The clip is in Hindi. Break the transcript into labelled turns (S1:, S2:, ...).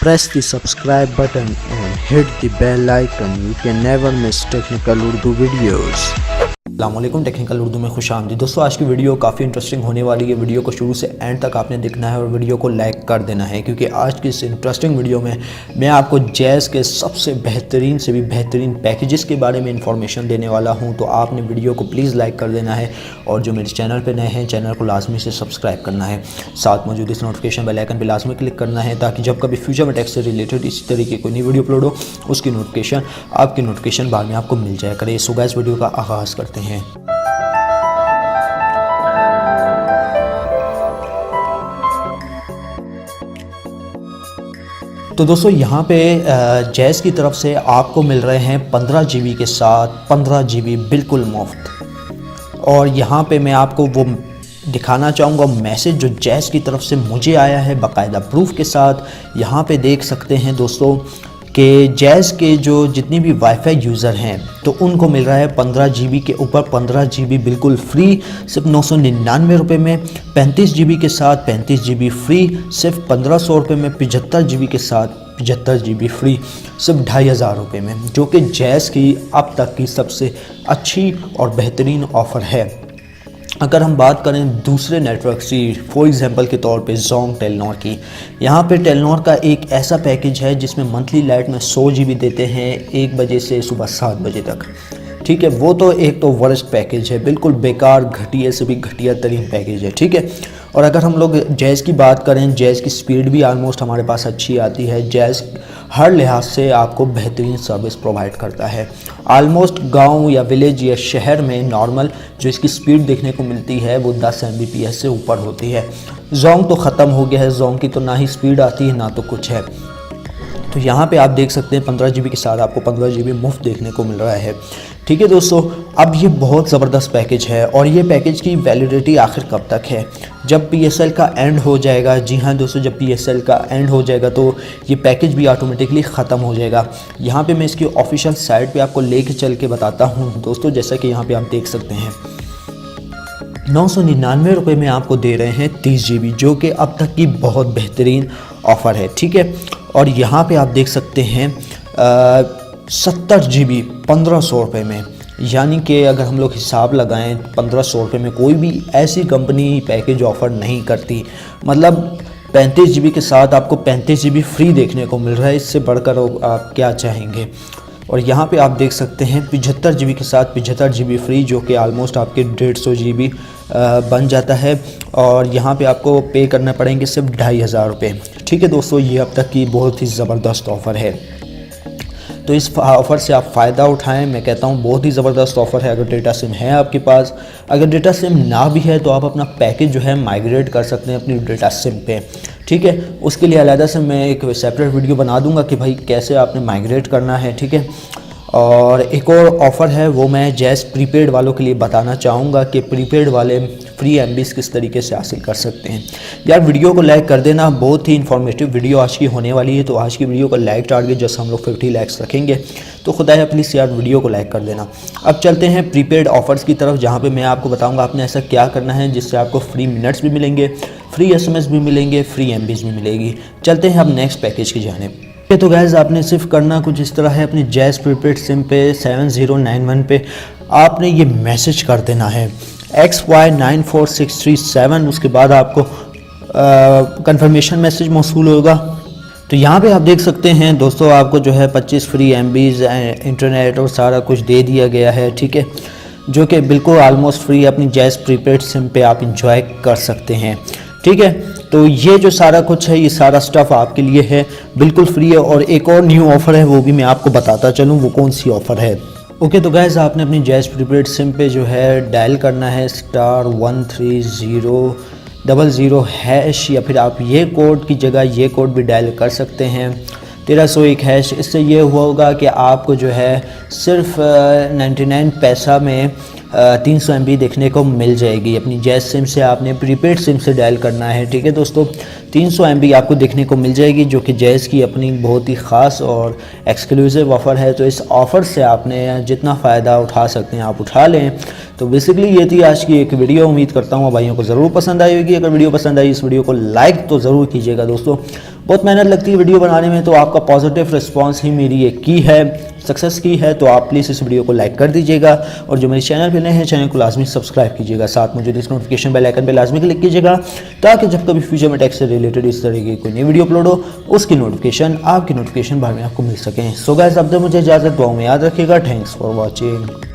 S1: Press the subscribe button and hit the bell icon. You can never miss technical Urdu videos.
S2: अस्सलामुअलैकुम, टेक्निकल उर्दू में खुशामदीद। दोस्तों, आज की वीडियो काफ़ी इंटरेस्टिंग होने वाली है। वीडियो को शुरू से एंड तक आपने देखना है और वीडियो को लाइक कर देना है, क्योंकि आज की इस इंटरेस्टिंग वीडियो में मैं आपको जैज़ के सबसे बेहतरीन से भी बेहतरीन पैकेजेस के बारे में इंफॉर्मेशन देने वाला हूं। तो आपने वीडियो को प्लीज़ लाइक कर देना है और जो मेरे चैनल पर नए हैं, चैनल को लाजमी से सब्सक्राइब करना है। साथ मौजूद इस नोटिफिकेशन बेल आइकन पर लाजमी क्लिक करना है, ताकि जब कभी फ्यूचर में टेक से रिलेटेड इसी तरीके कोई नई वीडियो अपलोड हो, उसकी नोटिफिकेशन आपकी नोटिफिकेशन बार में आपको मिल जाया करे। सो गाइस, वीडियो का आगाज़ करते हैं। तो दोस्तों, यहाँ पे जैज़ की तरफ से आपको मिल रहे हैं 15 GB के साथ 15 GB बिल्कुल मुफ्त। और यहाँ पे मैं आपको वो दिखाना चाहूँगा मैसेज जो जैज़ की तरफ से मुझे आया है बाकायदा प्रूफ के साथ। यहाँ पे देख सकते हैं दोस्तों कि जैज़ के जो जितनी भी वाईफाई यूज़र हैं तो उनको मिल रहा है 15 GB के ऊपर 15 GB बिल्कुल फ्री सिर्फ 999 रुपये में। 35 GB के साथ 35 GB फ्री सिर्फ 1500 रुपये में। 75 GB के साथ 75 GB फ्री सिर्फ 2500 रुपये में, जो कि जैज़ की अब तक की सबसे अच्छी और बेहतरीन ऑफ़र है। अगर हम बात करें दूसरे नेटवर्क की, फॉर एग्जांपल के तौर पे जोंग टेलीनॉर की, यहाँ पे टेलीनॉर का एक ऐसा पैकेज है जिसमें मंथली लाइट में 100 GB देते हैं 1 बजे से सुबह 7 बजे तक। ठीक है, वो तो एक तो वर्स्ट पैकेज है, बिल्कुल बेकार, घटिया से भी घटिया तरीन पैकेज है। ठीक है, और अगर हम लोग जैज़ की बात करें, जैज़ की स्पीड भी आलमोस्ट हमारे पास अच्छी आती है। जैज़ हर लिहाज से आपको बेहतरीन सर्विस प्रोवाइड करता है। आलमोस्ट गांव या विलेज या शहर में नॉर्मल जो इसकी स्पीड देखने को मिलती है वो 10 Mbps से ऊपर होती है। जोंग तो ख़त्म हो गया है, जोंग की तो ना ही स्पीड आती है ना तो कुछ है। तो यहाँ पे आप देख सकते हैं 15 GB के साथ आपको 15 GB मुफ्त देखने को मिल रहा है। ठीक है दोस्तों, अब ये बहुत ज़बरदस्त पैकेज है और ये पैकेज की वैलिडिटी आखिर कब तक है? जब PSL का एंड हो जाएगा। जी हाँ दोस्तों, जब PSL का एंड हो जाएगा तो ये पैकेज भी ऑटोमेटिकली ख़त्म हो जाएगा। यहाँ पे मैं इसकी ऑफिशियल साइट पे आपको लेके चल के बताता हूँ दोस्तों। जैसा कि यहाँ पे आप देख सकते हैं 999 रुपये में आपको दे रहे हैं 30 GB, जो कि अब तक की बहुत बेहतरीन ऑफ़र है। ठीक है, और यहाँ पे आप देख सकते हैं 70 GB 1500 रुपये में। यानी कि अगर हम लोग हिसाब लगाएं 1500 रुपये में कोई भी ऐसी कंपनी पैकेज ऑफ़र नहीं करती। मतलब 35 GB के साथ आपको 35 GB फ्री देखने को मिल रहा है, इससे बढ़कर आप क्या चाहेंगे। और यहाँ पे आप देख सकते हैं 75 GB के साथ 75 GB फ्री, जो कि आलमोस्ट आपके 150 GB बन जाता है। और यहाँ पे आपको पे करना पड़ेंगे सिर्फ 2500 रुपये। ठीक है दोस्तों, ये अब तक की बहुत ही ज़बरदस्त ऑफ़र है, तो इस ऑफ़र से आप फ़ायदा उठाएं। मैं कहता हूँ बहुत ही ज़बरदस्त ऑफ़र है। अगर डेटा सिम है आपके पास, अगर डेटा सिम ना भी है तो आप अपना पैकेज जो है माइग्रेट कर सकते हैं अपनी डेटा सिम पे। ठीक है, उसके लिए अलग से मैं एक सेपरेट वीडियो बना दूंगा कि भाई कैसे आपने माइग्रेट करना है। ठीक है, और एक और ऑफ़र है वो मैं जैज़ प्रीपेड वालों के लिए बताना चाहूँगा कि प्रीपेड वाले फ्री MBs किस तरीके से हासिल कर सकते हैं। यार वीडियो को लाइक कर देना, बहुत ही इन्फॉर्मेटिव वीडियो आज की होने वाली है। तो आज की वीडियो को लाइक टारगेट जैसे हम लोग 50 लाइक्स रखेंगे, तो खुदा है प्लीज़ यार वीडियो को लाइक कर देना। अब चलते हैं प्रीपेड ऑफ़र्स की तरफ, जहाँ पे मैं आपको बताऊँगा आपने ऐसा क्या करना है जिससे आपको फ्री मिनट्स भी मिलेंगे, फ्री SMS भी मिलेंगे, फ्री MBs भी मिलेगी। चलते हैं अब नेक्स्ट पैकेज की जानिब। तो गैस, आपने सिर्फ करना कुछ इस तरह है, अपनी जैज़ प्रीपेड सिम पे 7091 पे आपने ये मैसेज कर देना है XY94637। उसके बाद आपको कंफर्मेशन मैसेज मौसूल होगा। तो यहाँ पे आप देख सकते हैं दोस्तों, आपको जो है 25 फ्री MBs इंटरनेट और सारा कुछ दे दिया गया है। ठीक है, जो कि बिल्कुल आलमोस्ट फ्री अपनी जैज़ प्रीपेड सिम पे आप इंजॉय कर सकते हैं। ठीक है, तो ये जो सारा कुछ है, ये सारा स्टफ़ आपके लिए है, बिल्कुल फ्री है। और एक और न्यू ऑफ़र है, वो भी मैं आपको बताता चलूँ वो कौन सी ऑफ़र है। ओके, तो गैस आपने अपनी जैज़ प्रीपेड सिम पे जो है डायल करना है *13000#, या फिर आप ये कोड की जगह ये कोड भी डायल कर सकते हैं 1301#। इससे ये हुआ होगा कि आपको जो है सिर्फ 99 पैसा में 300 MB देखने को मिल जाएगी। अपनी जैज़ सिम से आपने प्रीपेड सिम से डायल करना है। ठीक है दोस्तों, 300 MB आपको देखने को मिल जाएगी, जो कि जैज़ की अपनी बहुत ही ख़ास और एक्सक्लूसिव ऑफ़र है। तो इस ऑफ़र से आपने जितना फ़ायदा उठा सकते हैं आप उठा लें। तो बेसिकली ये थी आज की एक वीडियो। उम्मीद करता हूँ भाइयों को ज़रूर पसंद आई होगी। अगर वीडियो पसंद आई, इस वीडियो को लाइक तो ज़रूर कीजिएगा दोस्तों। बहुत मेहनत लगती है वीडियो बनाने में, तो आपका पॉजिटिव रिस्पांस ही मेरी एक की है, सक्सेस की है। तो आप प्लीज़ इस वीडियो को लाइक कर दीजिएगा और जो मेरे चैनल पे नए हैं चैनल को लाजमी सब्सक्राइब कीजिएगा। साथ में जो इस नोटिफिकेशन बेल आइकन पे लाजमी क्लिक कीजिएगा ताकि जब कभी फ्यूचर में टेक से रिलेटेड इस तरह की कोई नई वीडियो अपलोड हो उसकी नोटिफिकेशन आपकी नोटिफिकेशन बार में आपको मिल सकें। सो गाइस, अब तो मुझे इजाज़त, दुआओं में याद रखिएगा। Thanks for watching.